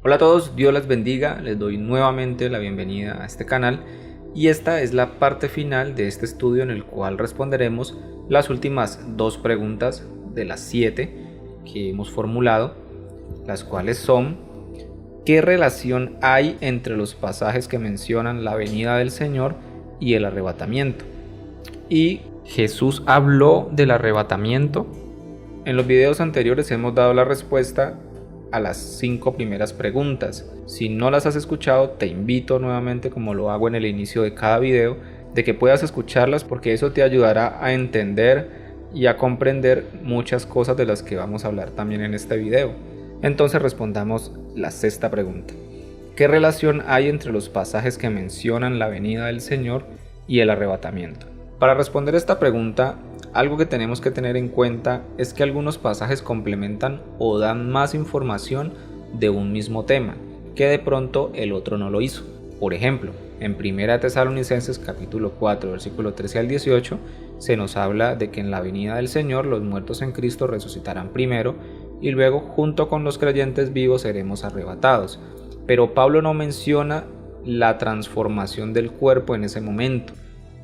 Hola a todos, Dios les bendiga, les doy nuevamente la bienvenida a este canal y esta es la parte final de este estudio en el cual responderemos las últimas dos preguntas de las 7 que hemos formulado, las cuales son: ¿qué relación hay entre los pasajes que mencionan la venida del Señor y el arrebatamiento? ¿Y Jesús habló del arrebatamiento? En los videos anteriores hemos dado la respuesta a las 5 primeras preguntas. Si no las has escuchado, te invito nuevamente, como lo hago en el inicio de cada video, de que puedas escucharlas, porque eso te ayudará a entender y a comprender muchas cosas de las que vamos a hablar también en este video. Entonces respondamos la sexta pregunta: ¿qué relación hay entre los pasajes que mencionan la venida del Señor y el arrebatamiento? Para responder esta pregunta, algo que tenemos que tener en cuenta es que algunos pasajes complementan o dan más información de un mismo tema, que de pronto el otro no lo hizo. Por ejemplo, en 1 Tesalonicenses capítulo 4, versículo 13 al 18, se nos habla de que en la venida del Señor los muertos en Cristo resucitarán primero y luego junto con los creyentes vivos seremos arrebatados. Pero Pablo no menciona la transformación del cuerpo en ese momento,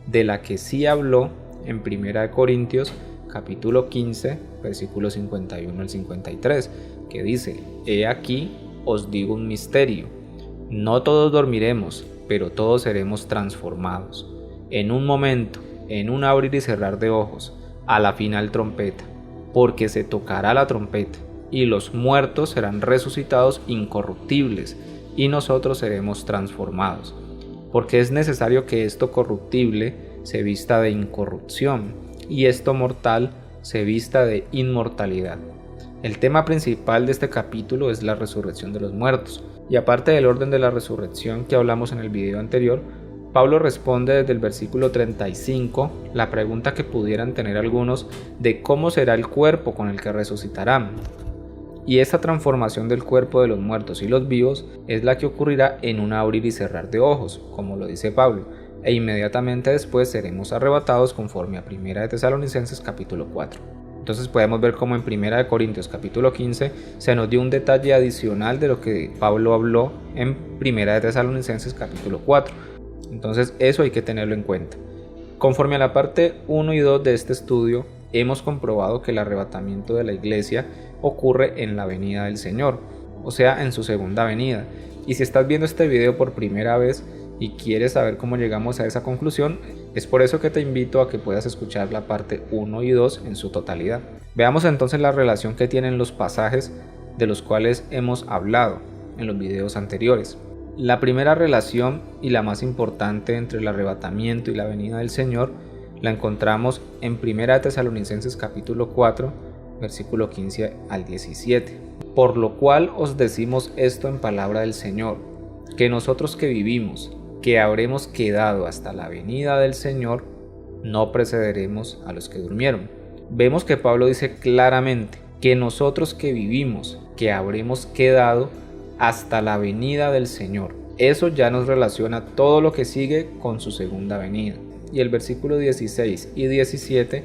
de la que sí habló en 1 Corintios capítulo 15, versículos 51 al 53, que dice: He aquí os digo un misterio, no todos dormiremos, pero todos seremos transformados, en un momento, en un abrir y cerrar de ojos, a la final trompeta, porque se tocará la trompeta, y los muertos serán resucitados incorruptibles, y nosotros seremos transformados, porque es necesario que esto corruptible se vista de incorrupción y esto mortal se vista de inmortalidad. El tema principal de este capítulo es la resurrección de los muertos, y aparte del orden de la resurrección que hablamos en el video anterior, Pablo responde desde el versículo 35 la pregunta que pudieran tener algunos de cómo será el cuerpo con el que resucitarán. Y esta transformación del cuerpo de los muertos y los vivos es la que ocurrirá en un abrir y cerrar de ojos, como lo dice Pablo, e inmediatamente después seremos arrebatados conforme a 1 Tesalonicenses capítulo 4. Entonces podemos ver cómo en 1 Corintios capítulo 15 se nos dio un detalle adicional de lo que Pablo habló en 1 Tesalonicenses capítulo 4. Entonces eso hay que tenerlo en cuenta. Conforme a la parte 1 y 2 de este estudio, hemos comprobado que el arrebatamiento de la iglesia ocurre en la venida del Señor, o sea, en su segunda venida. Y si estás viendo este video por primera vez y quieres saber cómo llegamos a esa conclusión, es por eso que te invito a que puedas escuchar la parte 1 y 2 en su totalidad. Veamos entonces la relación que tienen los pasajes de los cuales hemos hablado en los videos anteriores. La primera relación y la más importante entre el arrebatamiento y la venida del Señor la encontramos en 1 Tesalonicenses capítulo 4, versículo 15 al 17. Por lo cual os decimos esto en palabra del Señor, que nosotros que vivimos, que habremos quedado hasta la venida del Señor, no precederemos a los que durmieron. Vemos que Pablo dice claramente que nosotros que vivimos, que habremos quedado hasta la venida del Señor. Eso ya nos relaciona todo lo que sigue con su segunda venida. Y el versículo 16 y 17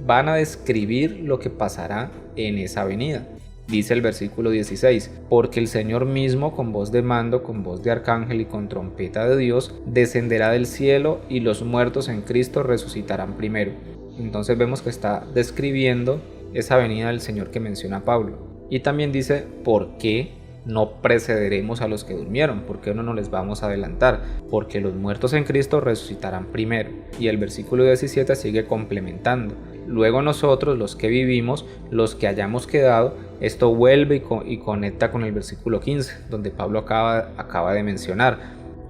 van a describir lo que pasará en esa venida. Dice el versículo 16: porque el Señor mismo con voz de mando, con voz de arcángel y con trompeta de Dios, descenderá del cielo y los muertos en Cristo resucitarán primero. Entonces vemos que está describiendo esa venida del Señor que menciona Pablo. Y también dice: ¿por qué no precederemos a los que durmieron? ¿Por qué no les vamos a adelantar? Porque los muertos en Cristo resucitarán primero. Y el versículo 17 sigue complementando: luego nosotros, los que vivimos, los que hayamos quedado. Esto vuelve y conecta con el versículo 15, donde Pablo acaba de mencionar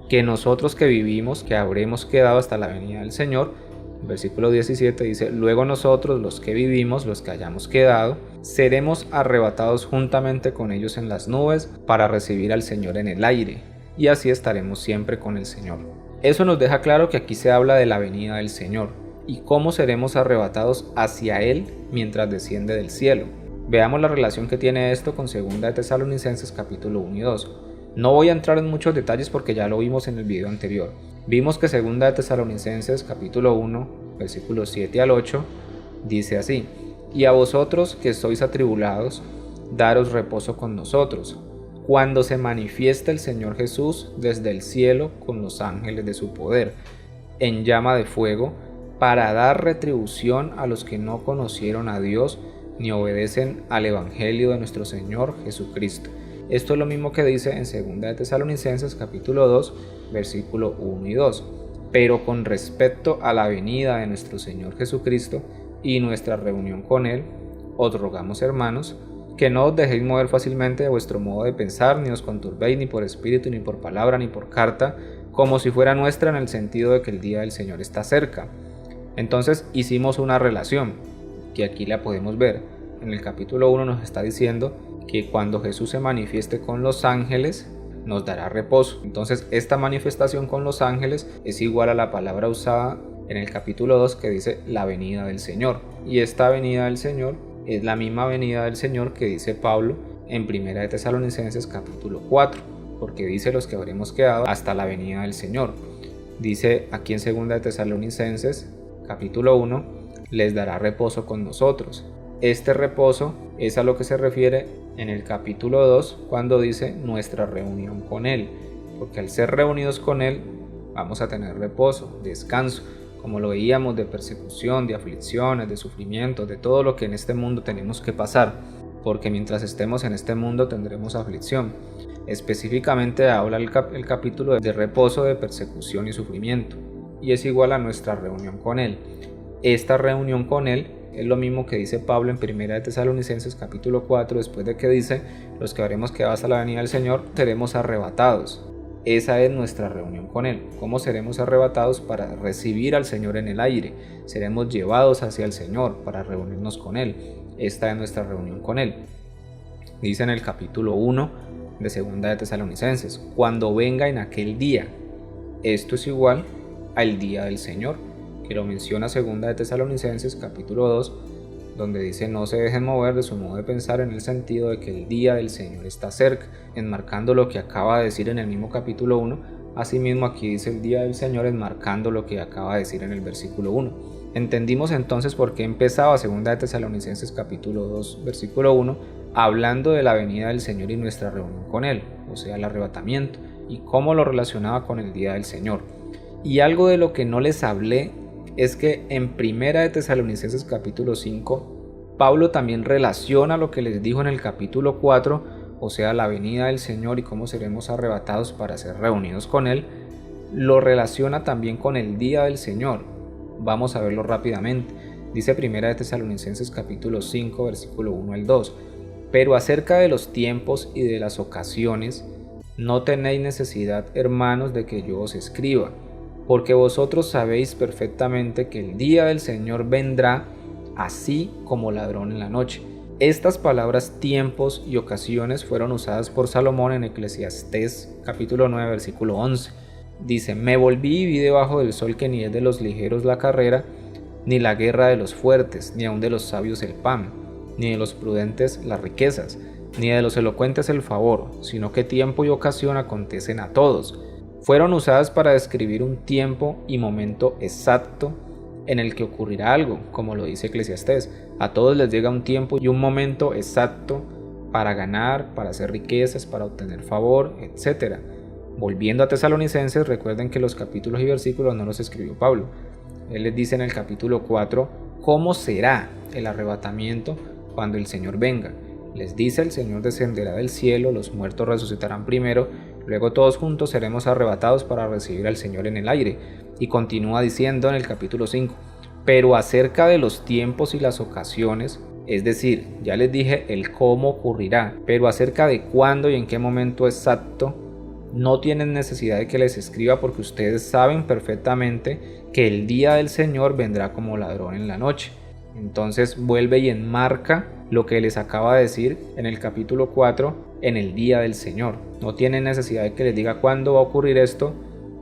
que nosotros que vivimos, que habremos quedado hasta la venida del Señor. El versículo 17 dice: luego nosotros, los que vivimos, los que hayamos quedado, seremos arrebatados juntamente con ellos en las nubes para recibir al Señor en el aire, y así estaremos siempre con el Señor. Eso nos deja claro que aquí se habla de la venida del Señor y cómo seremos arrebatados hacia Él mientras desciende del cielo. Veamos la relación que tiene esto con 2 Tesalonicenses capítulo 1 y 2. No voy a entrar en muchos detalles porque ya lo vimos en el video anterior. Vimos que 2 Tesalonicenses capítulo 1, versículos 7 al 8, dice así: y a vosotros que sois atribulados, daros reposo con nosotros, cuando se manifiesta el Señor Jesús desde el cielo con los ángeles de su poder, en llama de fuego, para dar retribución a los que no conocieron a Dios ni obedecen al Evangelio de nuestro Señor Jesucristo. Esto es lo mismo que dice en 2 de Tesalonicenses capítulo 2, versículo 1 y 2. Pero con respecto a la venida de nuestro Señor Jesucristo y nuestra reunión con Él, os rogamos, hermanos, que no os dejéis mover fácilmente de vuestro modo de pensar, ni os conturbéis ni por espíritu, ni por palabra, ni por carta, como si fuera nuestra, en el sentido de que el día del Señor está cerca. Entonces hicimos una relación, que aquí la podemos ver. En el capítulo 1 nos está diciendo que cuando Jesús se manifieste con los ángeles, nos dará reposo. Entonces esta manifestación con los ángeles es igual a la palabra usada en el capítulo 2 que dice la venida del Señor. Y esta venida del Señor es la misma venida del Señor que dice Pablo en 1 de Tesalonicenses capítulo 4, porque dice los que habremos quedado hasta la venida del Señor. Dice aquí en 2 de Tesalonicenses capítulo 1, les dará reposo con nosotros. Este reposo es a lo que se refiere en el capítulo 2 cuando dice nuestra reunión con Él, porque al ser reunidos con Él vamos a tener reposo, descanso, como lo veíamos, de persecución, de aflicciones, de sufrimiento, de todo lo que en este mundo tenemos que pasar, porque mientras estemos en este mundo tendremos aflicción. Específicamente habla el capítulo de reposo, de persecución y sufrimiento, y es igual a nuestra reunión con Él. Esta reunión con Él es lo mismo que dice Pablo en 1 de Tesalonicenses capítulo 4, después de que dice, los que habremos quedado hasta la venida del Señor, seremos arrebatados. Esa es nuestra reunión con Él. ¿Cómo seremos arrebatados? Para recibir al Señor en el aire. Seremos llevados hacia el Señor para reunirnos con Él. Esta es nuestra reunión con Él. Dice en el capítulo 1 de 2 de Tesalonicenses, cuando venga en aquel día. Esto es igual al día del Señor, que lo menciona 2 de Tesalonicenses capítulo 2, donde dice no se dejen mover de su modo de pensar, en el sentido de que el día del Señor está cerca, enmarcando lo que acaba de decir en el mismo capítulo 1. Asimismo aquí dice el día del Señor, enmarcando lo que acaba de decir en el versículo 1. Entendimos entonces por qué empezaba 2 de Tesalonicenses capítulo 2 versículo 1 hablando de la venida del Señor y nuestra reunión con Él, o sea el arrebatamiento, y cómo lo relacionaba con el día del Señor. Y algo de lo que no les hablé es que en 1 de Tesalonicenses capítulo 5, Pablo también relaciona lo que les dijo en el capítulo 4, o sea, la venida del Señor y cómo seremos arrebatados para ser reunidos con Él, lo relaciona también con el día del Señor. Vamos a verlo rápidamente. Dice 1 de Tesalonicenses capítulo 5, versículo 1 al 2, pero acerca de los tiempos y de las ocasiones, no tenéis necesidad, hermanos, de que yo os escriba, porque vosotros sabéis perfectamente que el día del Señor vendrá así como ladrón en la noche. Estas palabras tiempos y ocasiones fueron usadas por Salomón en Eclesiastés capítulo 9 versículo 11. Dice, me volví y vi debajo del sol que ni es de los ligeros la carrera, ni la guerra de los fuertes, ni aun de los sabios el pan, ni de los prudentes las riquezas, ni de los elocuentes el favor, sino que tiempo y ocasión acontecen a todos. Fueron usadas para describir un tiempo y momento exacto en el que ocurrirá algo, como lo dice Eclesiastés. A todos les llega un tiempo y un momento exacto para ganar, para hacer riquezas, para obtener favor, etc. Volviendo a Tesalonicenses, recuerden que los capítulos y versículos no los escribió Pablo. Él les dice en el capítulo 4 cómo será el arrebatamiento cuando el Señor venga. Les dice, el Señor descenderá del cielo, los muertos resucitarán primero, luego todos juntos seremos arrebatados para recibir al Señor en el aire. Y continúa diciendo en el capítulo 5, pero acerca de los tiempos y las ocasiones, es decir, ya les dije el cómo ocurrirá, pero acerca de cuándo y en qué momento exacto, no tienen necesidad de que les escriba, porque ustedes saben perfectamente que el día del Señor vendrá como ladrón en la noche. Entonces vuelve y enmarca lo que les acaba de decir en el capítulo 4, en el día del Señor. No tienen necesidad de que les diga cuándo va a ocurrir esto,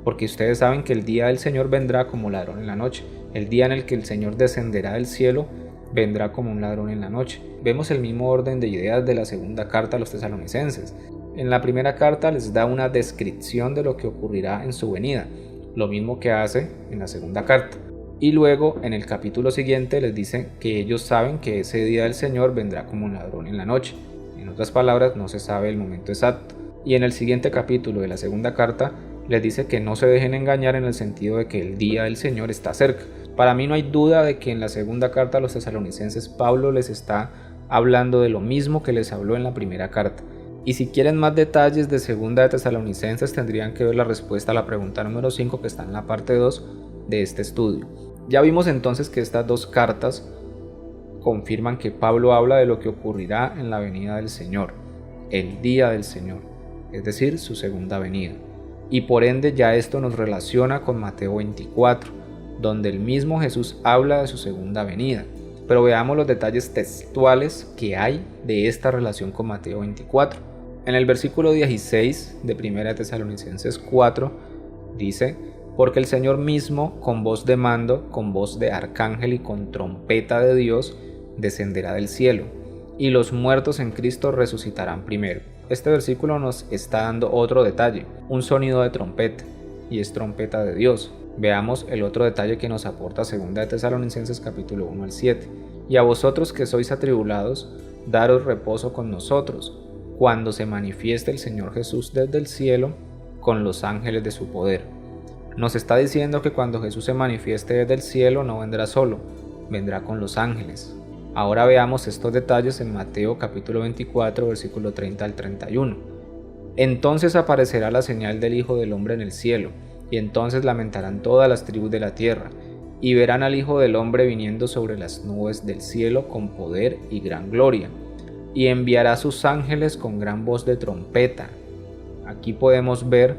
porque ustedes saben que el día del Señor vendrá como ladrón en la noche. El día en el que el Señor descenderá del cielo vendrá como un ladrón en la noche. Vemos el mismo orden de ideas de la segunda carta a los tesalonicenses. En la primera carta les da una descripción de lo que ocurrirá en su venida, lo mismo que hace en la segunda carta. Y luego en el capítulo siguiente les dice que ellos saben que ese día del Señor vendrá como un ladrón en la noche. En otras palabras, no se sabe el momento exacto. Y en el siguiente capítulo de la segunda carta les dice que no se dejen engañar en el sentido de que el día del Señor está cerca. Para mí no hay duda de que en la segunda carta a los tesalonicenses Pablo les está hablando de lo mismo que les habló en la primera carta. Y si quieren más detalles de segunda de Tesalonicenses tendrían que ver la respuesta a la pregunta número 5 que está en la parte 2 de este estudio. Ya vimos entonces que estas dos cartas confirman que Pablo habla de lo que ocurrirá en la venida del Señor, el día del Señor, es decir, su segunda venida. Y por ende ya esto nos relaciona con Mateo 24, donde el mismo Jesús habla de su segunda venida. Pero veamos los detalles textuales que hay de esta relación con Mateo 24. En el versículo 16 de 1 Tesalonicenses 4 dice: porque el Señor mismo, con voz de mando, con voz de arcángel y con trompeta de Dios, descenderá del cielo, y los muertos en Cristo resucitarán primero. Este versículo nos está dando otro detalle, un sonido de trompeta, y es trompeta de Dios. Veamos el otro detalle que nos aporta 2 de Tesalonicenses capítulo 1 al 7. Y a vosotros que sois atribulados, daros reposo con nosotros, cuando se manifieste el Señor Jesús desde el cielo con los ángeles de su poder. Nos está diciendo que cuando Jesús se manifieste desde el cielo no vendrá solo, vendrá con los ángeles. Ahora veamos estos detalles en Mateo capítulo 24, versículo 30 al 31. Entonces aparecerá la señal del Hijo del Hombre en el cielo, y entonces lamentarán todas las tribus de la tierra, y verán al Hijo del Hombre viniendo sobre las nubes del cielo con poder y gran gloria, y enviará a sus ángeles con gran voz de trompeta. Aquí podemos ver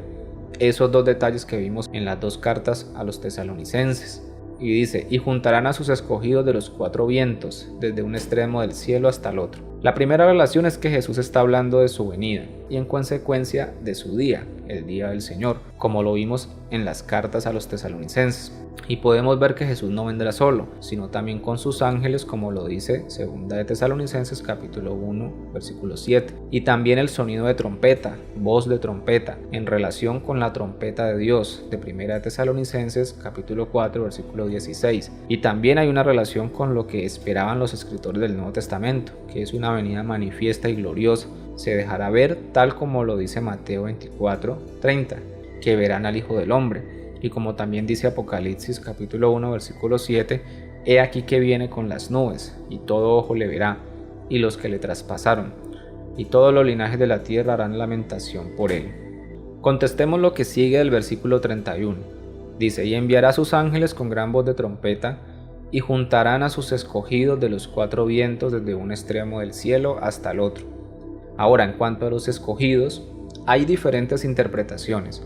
esos dos detalles que vimos en las dos cartas a los tesalonicenses. Y dice: y juntarán a sus escogidos de los cuatro vientos, desde un extremo del cielo hasta el otro. La primera relación es que Jesús está hablando de su venida y en consecuencia de su día, el día del Señor, como lo vimos en las cartas a los tesalonicenses. Y podemos ver que Jesús no vendrá solo, sino también con sus ángeles, como lo dice 2 de Tesalonicenses capítulo 1, versículo 7. Y también el sonido de trompeta, voz de trompeta, en relación con la trompeta de Dios, de 1 de Tesalonicenses capítulo 4, versículo 16. Y también hay una relación con lo que esperaban los escritores del Nuevo Testamento, que es una venida manifiesta y gloriosa. Se dejará ver tal como lo dice Mateo 24, 30, que verán al Hijo del Hombre. Y como también dice Apocalipsis capítulo 1 versículo 7, he aquí que viene con las nubes, y todo ojo le verá, y los que le traspasaron, y todos los linajes de la tierra harán lamentación por él. Contestemos lo que sigue del versículo 31. Dice: y enviará a sus ángeles con gran voz de trompeta, y juntarán a sus escogidos de los cuatro vientos desde un extremo del cielo hasta el otro. Ahora, en cuanto a los escogidos, hay diferentes interpretaciones.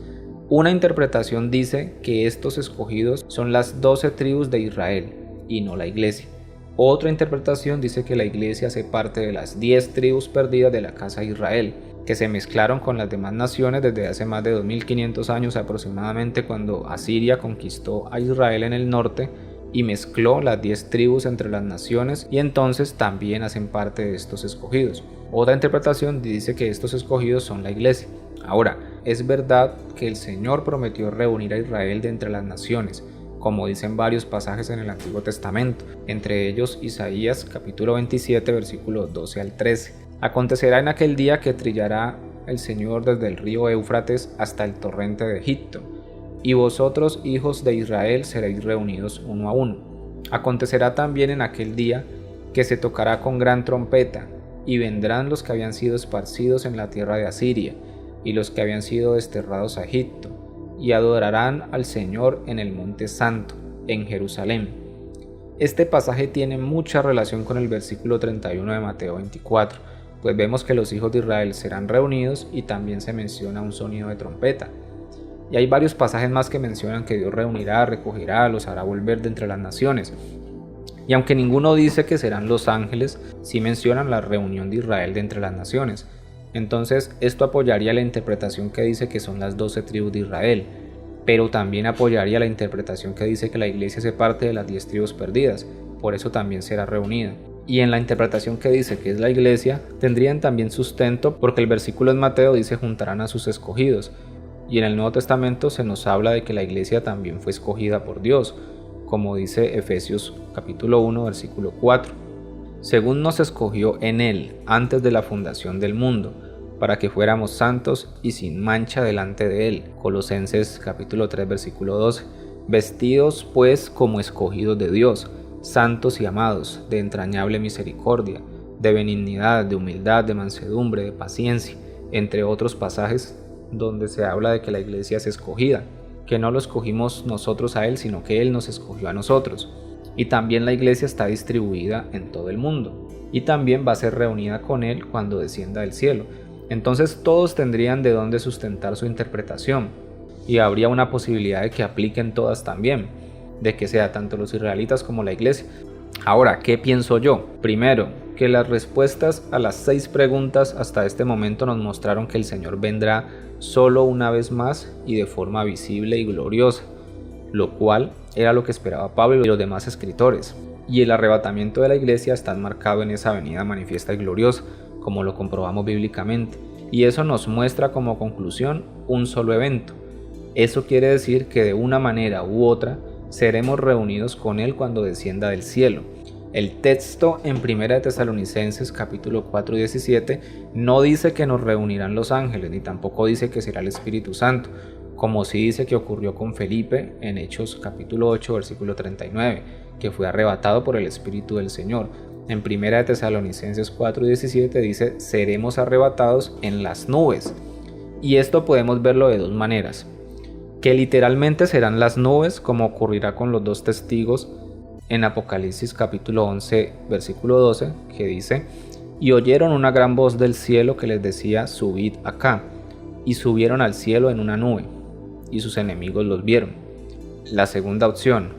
Una interpretación dice que estos escogidos son las 12 tribus de Israel y no la iglesia. Otra interpretación dice que la iglesia hace parte de las 10 tribus perdidas de la casa de Israel, que se mezclaron con las demás naciones desde hace más de 2500 años aproximadamente, cuando Asiria conquistó a Israel en el norte y mezcló las 10 tribus entre las naciones, y entonces también hacen parte de estos escogidos. Otra interpretación dice que estos escogidos son la iglesia. Ahora, es verdad que el Señor prometió reunir a Israel de entre las naciones, como dicen varios pasajes en el Antiguo Testamento, entre ellos Isaías capítulo 27 versículos 12 al 13. Acontecerá en aquel día que trillará el Señor desde el río Éufrates hasta el torrente de Egipto, y vosotros, hijos de Israel, seréis reunidos uno a uno. Acontecerá también en aquel día que se tocará con gran trompeta, y vendrán los que habían sido esparcidos en la tierra de Asiria, y los que habían sido desterrados a Egipto, y adorarán al Señor en el monte santo, en Jerusalén. Este pasaje tiene mucha relación con el versículo 31 de Mateo 24, pues vemos que los hijos de Israel serán reunidos y también se menciona un sonido de trompeta. Y hay varios pasajes más que mencionan que Dios reunirá, recogerá, los hará volver de entre las naciones. Y aunque ninguno dice que serán los ángeles, sí mencionan la reunión de Israel de entre las naciones. Entonces esto apoyaría la interpretación que dice que son las 12 tribus de Israel, pero también apoyaría la interpretación que dice que la iglesia hace parte de las 10 tribus perdidas, por eso también será reunida. Y en la interpretación que dice que es la iglesia, tendrían también sustento porque el versículo en Mateo dice juntarán a sus escogidos, y en el Nuevo Testamento se nos habla de que la iglesia también fue escogida por Dios, como dice Efesios capítulo 1 versículo 4. Según nos escogió en Él antes de la fundación del mundo, para que fuéramos santos y sin mancha delante de Él. Colosenses capítulo 3 versículo 12. Vestidos pues como escogidos de Dios, santos y amados, de entrañable misericordia, de benignidad, de humildad, de mansedumbre, de paciencia, entre otros pasajes donde se habla de que la iglesia es escogida, que no lo escogimos nosotros a Él, sino que Él nos escogió a nosotros. Y también la iglesia está distribuida en todo el mundo, y también va a ser reunida con Él cuando descienda del cielo. Entonces todos tendrían de dónde sustentar su interpretación, y habría una posibilidad de que apliquen todas también, de que sea tanto los israelitas como la iglesia. Ahora, ¿qué pienso yo? Primero, que las respuestas a las 6 preguntas hasta este momento nos mostraron que el Señor vendrá solo una vez más y de forma visible y gloriosa, lo cual era lo que esperaba Pablo y los demás escritores. Y el arrebatamiento de la iglesia está enmarcado en esa venida manifiesta y gloriosa, como lo comprobamos bíblicamente. Y eso nos muestra como conclusión un solo evento. Eso quiere decir que de una manera u otra seremos reunidos con Él cuando descienda del cielo. El texto en 1 Tesalonicenses capítulo 4 y 17 no dice que nos reunirán los ángeles, ni tampoco dice que será el Espíritu Santo, como sí dice que ocurrió con Felipe en Hechos capítulo 8 versículo 39, que fue arrebatado por el Espíritu del Señor. En 1 Tesalonicenses 4 y 17 dice: seremos arrebatados en las nubes. Y esto podemos verlo de dos maneras: que literalmente serán las nubes, como ocurrirá con los 2 testigos en Apocalipsis capítulo 11 versículo 12, que dice: y oyeron una gran voz del cielo que les decía: subid acá, y subieron al cielo en una nube, y sus enemigos los vieron. La segunda opción,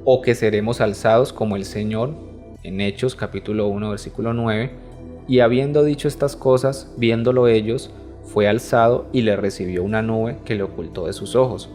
o que seremos alzados como el Señor, en Hechos capítulo 1 versículo 9, y habiendo dicho estas cosas, viéndolo ellos, fue alzado y le recibió una nube que le ocultó de sus ojos.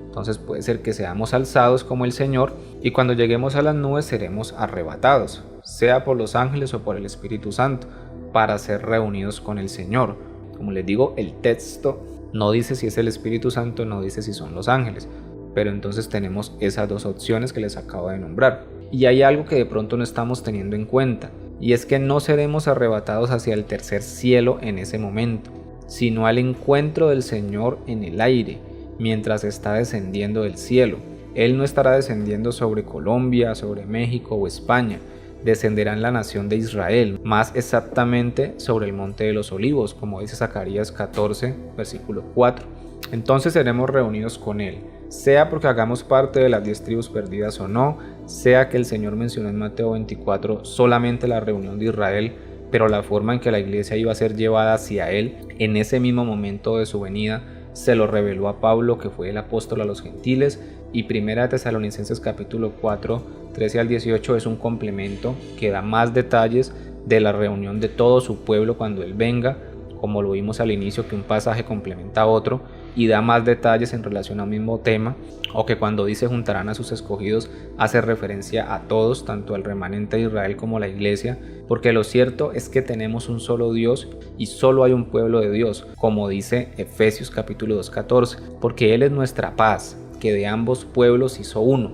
Entonces puede ser que seamos alzados como el Señor, y cuando lleguemos a las nubes seremos arrebatados, sea por los ángeles o por el Espíritu Santo, para ser reunidos con el Señor. Como les digo, el texto no dice si es el Espíritu Santo, no dice si son los ángeles, pero entonces tenemos esas 2 opciones que les acabo de nombrar. Y hay algo que de pronto no estamos teniendo en cuenta, y es que no seremos arrebatados hacia el tercer cielo en ese momento, sino al encuentro del Señor en el aire, mientras está descendiendo del cielo. Él no estará descendiendo sobre Colombia, sobre México o España, descenderá en la nación de Israel, más exactamente sobre el Monte de los Olivos, como dice Zacarías 14, versículo 4. Entonces seremos reunidos con Él, sea porque hagamos parte de las 10 tribus perdidas o no, sea que el Señor mencionó en Mateo 24 solamente la reunión de Israel, pero la forma en que la iglesia iba a ser llevada hacia Él en ese mismo momento de su venida se lo reveló a Pablo, que fue el apóstol a los gentiles, y 1 Tesalonicenses capítulo 4, 13 al 18 es un complemento que da más detalles de la reunión de todo su pueblo cuando Él venga, como lo vimos al inicio, que un pasaje complementa a otro, y da más detalles en relación al mismo tema, o que cuando dice juntarán a sus escogidos hace referencia a todos, tanto al remanente de Israel como a la iglesia, porque lo cierto es que tenemos un solo Dios y solo hay un pueblo de Dios, como dice Efesios capítulo 2:14, porque Él es nuestra paz, que de ambos pueblos hizo uno,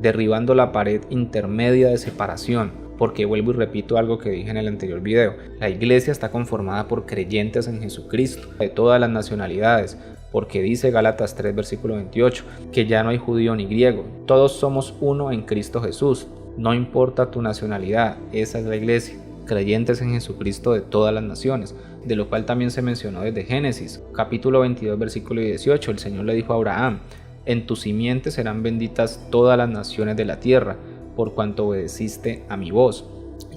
derribando la pared intermedia de separación. Porque vuelvo y repito algo que dije en el anterior video: la iglesia está conformada por creyentes en Jesucristo, de todas las nacionalidades, porque dice Gálatas 3 versículo 28, que ya no hay judío ni griego, todos somos uno en Cristo Jesús, no importa tu nacionalidad, esa es la iglesia, creyentes en Jesucristo de todas las naciones, de lo cual también se mencionó desde Génesis, capítulo 22 versículo 18, el Señor le dijo a Abraham: en tu simiente serán benditas todas las naciones de la tierra, por cuanto obedeciste a mi voz.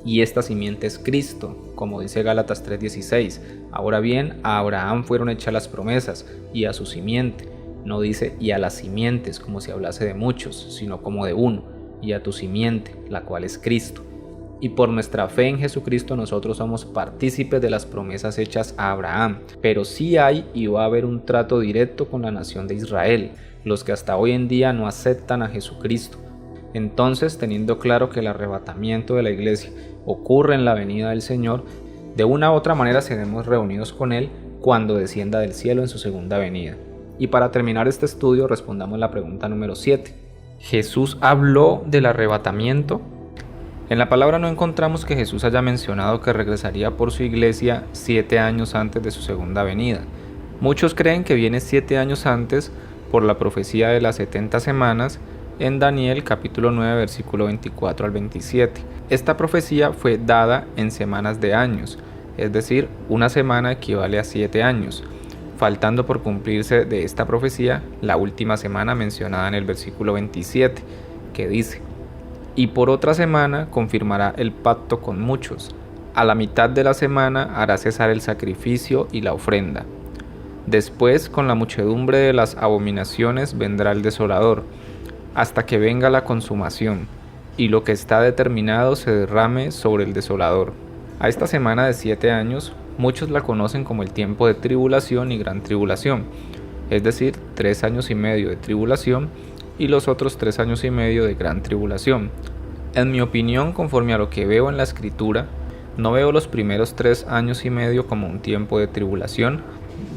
Y esta simiente es Cristo, como dice Gálatas 3:16. Ahora bien, a Abraham fueron hechas las promesas, y a su simiente. No dice y a las simientes, como si hablase de muchos, sino como de uno, y a tu simiente, la cual es Cristo. Y por nuestra fe en Jesucristo nosotros somos partícipes de las promesas hechas a Abraham. Pero sí hay y va a haber un trato directo con la nación de Israel, los que hasta hoy en día no aceptan a Jesucristo. Entonces, teniendo claro que el arrebatamiento de la iglesia ocurre en la venida del Señor, de una u otra manera seremos reunidos con Él cuando descienda del cielo en su segunda venida. Y para terminar este estudio respondamos la pregunta número 7. ¿Jesús habló del arrebatamiento? En la palabra no encontramos que Jesús haya mencionado que regresaría por su iglesia 7 años antes de su segunda venida. Muchos creen que viene 7 años antes por la profecía de las 70 semanas en Daniel capítulo 9 versículo 24 al 27. Esta profecía fue dada en semanas de años, es decir, una semana equivale a 7 años, faltando por cumplirse de esta profecía la última semana mencionada en el versículo 27, que dice: y por otra semana confirmará el pacto con muchos. A la mitad de la semana hará cesar el sacrificio y la ofrenda. Después, con la muchedumbre de las abominaciones vendrá el desolador, hasta que venga la consumación, y lo que está determinado se derrame sobre el desolador. A esta semana de 7 años, muchos la conocen como el tiempo de tribulación y gran tribulación, es decir, 3 años y medio de tribulación y los otros 3 años y medio de gran tribulación. En mi opinión, conforme a lo que veo en la escritura, no veo los primeros 3 años y medio como un tiempo de tribulación,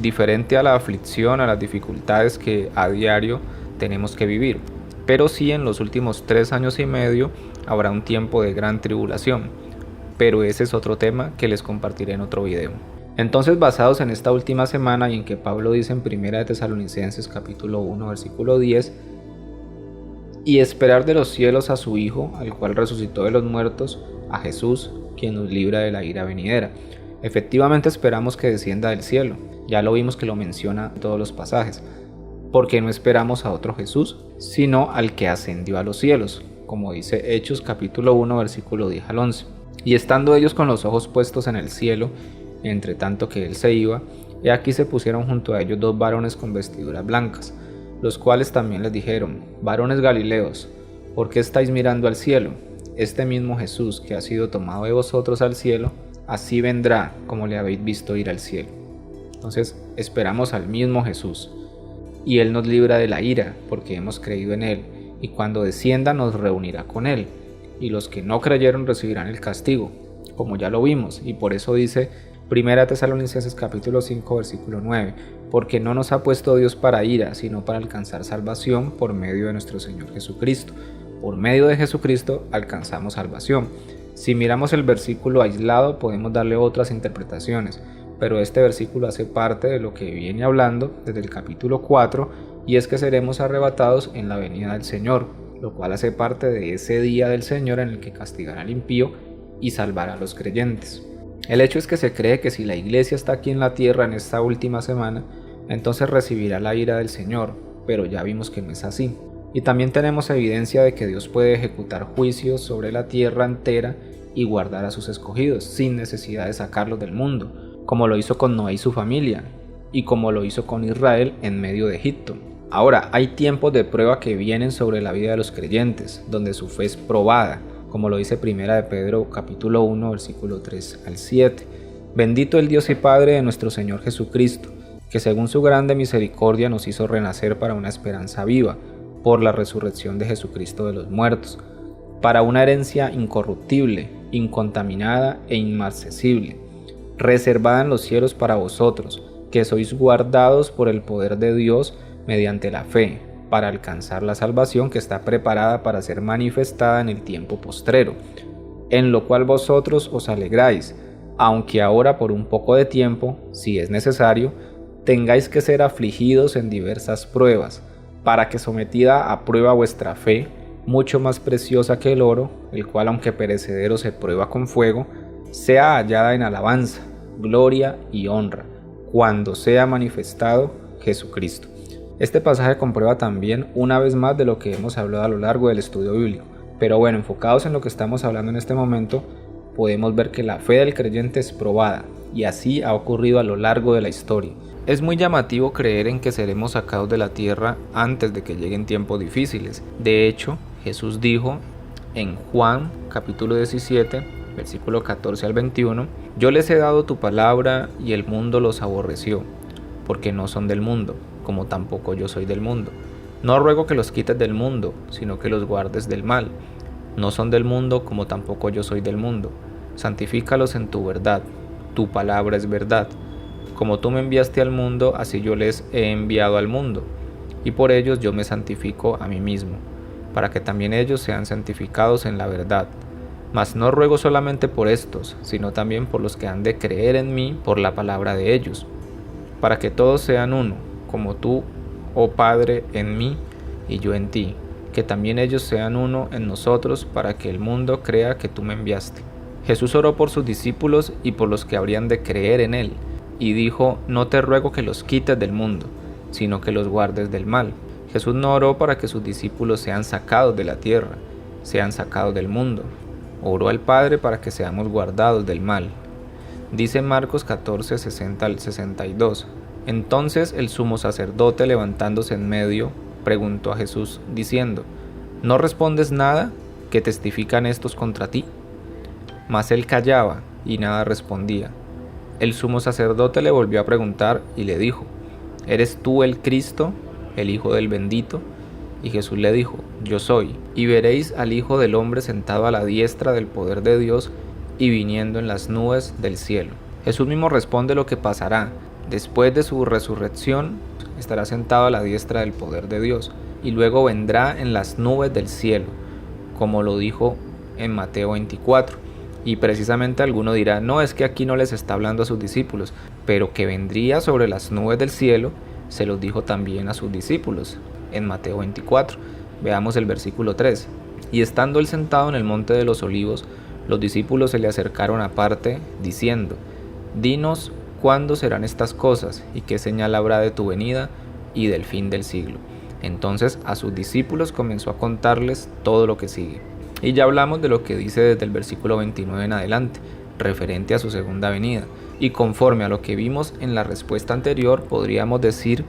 diferente a la aflicción, a las dificultades que a diario tenemos que vivir, pero sí en los últimos 3 años y medio habrá un tiempo de gran tribulación, pero ese es otro tema que les compartiré en otro video. Entonces, basados en esta última semana y en que Pablo dice en 1 de Tesalonicenses capítulo 1 versículo 10, y esperar de los cielos a su Hijo, al cual resucitó de los muertos, a Jesús, quien nos libra de la ira venidera. Efectivamente esperamos que descienda del cielo, ya lo vimos que lo menciona en todos los pasajes, porque no esperamos a otro Jesús, sino al que ascendió a los cielos, como dice Hechos capítulo 1 versículo 10 al 11. Y estando ellos con los ojos puestos en el cielo, entre tanto que él se iba, y aquí se pusieron junto a ellos 2 varones con vestiduras blancas, los cuales también les dijeron: varones galileos, ¿por qué estáis mirando al cielo? Este mismo Jesús que ha sido tomado de vosotros al cielo, así vendrá como le habéis visto ir al cielo. Entonces esperamos al mismo Jesús, y Él nos libra de la ira, porque hemos creído en Él, y cuando descienda nos reunirá con Él, y los que no creyeron recibirán el castigo, como ya lo vimos, y por eso dice 1 Tesalonicenses capítulo 5 versículo 9, porque no nos ha puesto Dios para ira, sino para alcanzar salvación por medio de nuestro Señor Jesucristo. Por medio de Jesucristo alcanzamos salvación. Si miramos el versículo aislado podemos darle otras interpretaciones, pero este versículo hace parte de lo que viene hablando desde el capítulo 4, y es que seremos arrebatados en la venida del Señor, lo cual hace parte de ese día del Señor en el que castigará al impío y salvará a los creyentes. El hecho es que se cree que si la iglesia está aquí en la tierra en esta última semana, entonces recibirá la ira del Señor, pero ya vimos que no es así. Y también tenemos evidencia de que Dios puede ejecutar juicios sobre la tierra entera y guardar a sus escogidos, sin necesidad de sacarlos del mundo, como lo hizo con Noé y su familia, y como lo hizo con Israel en medio de Egipto. Ahora, hay tiempos de prueba que vienen sobre la vida de los creyentes, donde su fe es probada, como lo dice 1 de Pedro capítulo 1 versículo 3 al 7. Bendito el Dios y Padre de nuestro Señor Jesucristo, que según su grande misericordia nos hizo renacer para una esperanza viva, por la resurrección de Jesucristo de los muertos, para una herencia incorruptible, incontaminada e inmarcesible, reservada en los cielos para vosotros, que sois guardados por el poder de Dios mediante la fe, para alcanzar la salvación que está preparada para ser manifestada en el tiempo postrero, en lo cual vosotros os alegráis, aunque ahora por un poco de tiempo, si es necesario, tengáis que ser afligidos en diversas pruebas, para que sometida a prueba vuestra fe, mucho más preciosa que el oro, el cual aunque perecedero se prueba con fuego, sea hallada en alabanza, gloria y honra, cuando sea manifestado Jesucristo. Este pasaje comprueba también una vez más de lo que hemos hablado a lo largo del estudio bíblico, pero bueno, enfocados en lo que estamos hablando en este momento, podemos ver que la fe del creyente es probada, y así ha ocurrido a lo largo de la historia. Es muy llamativo creer en que seremos sacados de la tierra antes de que lleguen tiempos difíciles. De hecho, Jesús dijo en Juan capítulo 17, versículo 14 al 21, yo les he dado tu palabra y el mundo los aborreció, porque no son del mundo, como tampoco yo soy del mundo. No ruego que los quites del mundo, sino que los guardes del mal. No son del mundo, como tampoco yo soy del mundo. Santifícalos en tu verdad, tu palabra es verdad. Como tú me enviaste al mundo, así yo les he enviado al mundo, y por ellos yo me santifico a mí mismo, para que también ellos sean santificados en la verdad. Mas no ruego solamente por estos, sino también por los que han de creer en mí por la palabra de ellos, para que todos sean uno, como tú, oh Padre, en mí y yo en ti, que también ellos sean uno en nosotros, para que el mundo crea que tú me enviaste. Jesús oró por sus discípulos y por los que habrían de creer en él, y dijo: no te ruego que los quites del mundo, sino que los guardes del mal. Jesús no oró para que sus discípulos sean sacados de la tierra, sean sacados del mundo. Oró al Padre para que seamos guardados del mal. Dice Marcos 14, 60 al 62. Entonces el sumo sacerdote, levantándose en medio, preguntó a Jesús, diciendo: ¿no respondes nada? ¿Qué testifican estos contra ti? Mas él callaba y nada respondía. El sumo sacerdote le volvió a preguntar y le dijo: ¿eres tú el Cristo, el Hijo del Bendito? Y Jesús le dijo: yo soy. Y veréis al Hijo del Hombre sentado a la diestra del poder de Dios y viniendo en las nubes del cielo. Jesús mismo responde lo que pasará. Después de su resurrección, estará sentado a la diestra del poder de Dios, y luego vendrá en las nubes del cielo, como lo dijo en Mateo 24. Y precisamente alguno dirá: no, es que aquí no les está hablando a sus discípulos, pero que vendría sobre las nubes del cielo, se los dijo también a sus discípulos, en Mateo 24. Veamos el versículo 3. Y estando él sentado en el monte de los olivos, los discípulos se le acercaron aparte, diciendo: dinos cuándo serán estas cosas, y qué señal habrá de tu venida y del fin del siglo. Entonces a sus discípulos comenzó a contarles todo lo que sigue. Y ya hablamos de lo que dice desde el versículo 29 en adelante, referente a su segunda venida. Y conforme a lo que vimos en la respuesta anterior, podríamos decir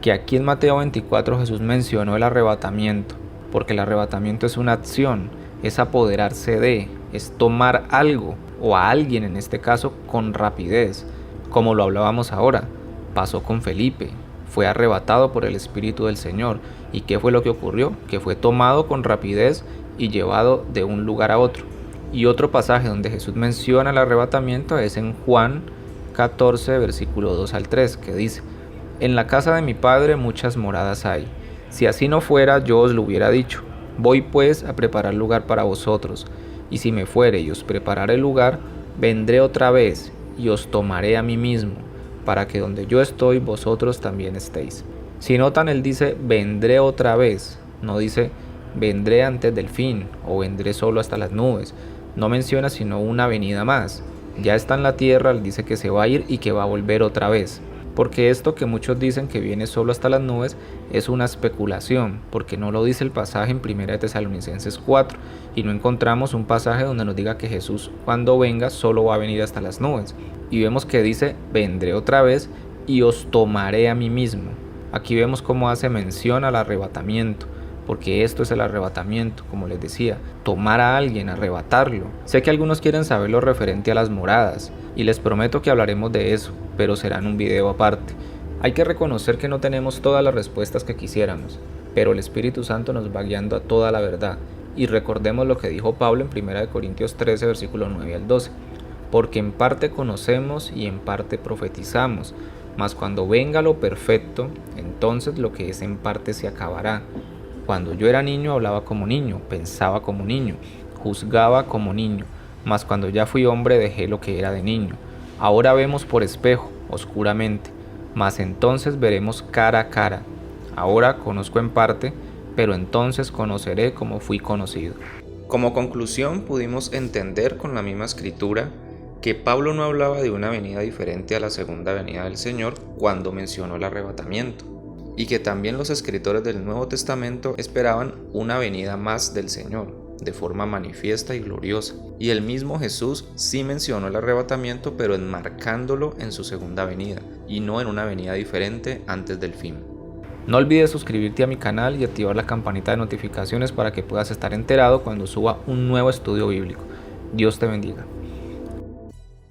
que aquí en Mateo 24 Jesús mencionó el arrebatamiento, porque el arrebatamiento es una acción, es apoderarse de, es tomar algo o a alguien en este caso con rapidez, como lo hablábamos ahora. Pasó con Felipe, fue arrebatado por el Espíritu del Señor. ¿Y qué fue lo que ocurrió? Que fue tomado con rapidez y llevado de un lugar a otro. Y otro pasaje donde Jesús menciona el arrebatamiento es en Juan 14, versículo 2 al 3, que dice: en la casa de mi Padre muchas moradas hay. Si así no fuera, yo os lo hubiera dicho. Voy pues a preparar lugar para vosotros. Y si me fuere y os prepararé el lugar, vendré otra vez y os tomaré a mí mismo, para que donde yo estoy, vosotros también estéis. Si notan, él dice: vendré otra vez. No dice: vendré antes del fin o vendré solo hasta las nubes. No menciona sino una venida más. Ya está en la tierra, él dice que se va a ir y que va a volver otra vez. Porque esto que muchos dicen que viene solo hasta las nubes es una especulación, porque no lo dice el pasaje en 1 de Tesalonicenses 4, y no encontramos un pasaje donde nos diga que Jesús cuando venga solo va a venir hasta las nubes. Y vemos que dice: vendré otra vez y os tomaré a mí mismo. Aquí vemos cómo hace mención al arrebatamiento, porque esto es el arrebatamiento, como les decía, tomar a alguien, arrebatarlo. Sé que algunos quieren saber lo referente a las moradas, y les prometo que hablaremos de eso, pero será en un video aparte. Hay que reconocer que no tenemos todas las respuestas que quisiéramos, pero el Espíritu Santo nos va guiando a toda la verdad. Y recordemos lo que dijo Pablo en 1 Corintios 13, versículo 9 al 12. Porque en parte conocemos y en parte profetizamos, mas cuando venga lo perfecto, entonces lo que es en parte se acabará. Cuando yo era niño hablaba como niño, pensaba como niño, juzgaba como niño, mas cuando ya fui hombre dejé lo que era de niño. Ahora vemos por espejo, oscuramente, mas entonces veremos cara a cara. Ahora conozco en parte, pero entonces conoceré como fui conocido. Como conclusión, pudimos entender con la misma escritura que Pablo no hablaba de una venida diferente a la segunda venida del Señor cuando mencionó el arrebatamiento, y que también los escritores del Nuevo Testamento esperaban una venida más del Señor, de forma manifiesta y gloriosa. Y el mismo Jesús sí mencionó el arrebatamiento, pero enmarcándolo en su segunda venida, y no en una venida diferente antes del fin. No olvides suscribirte a mi canal y activar la campanita de notificaciones para que puedas estar enterado cuando suba un nuevo estudio bíblico. Dios te bendiga.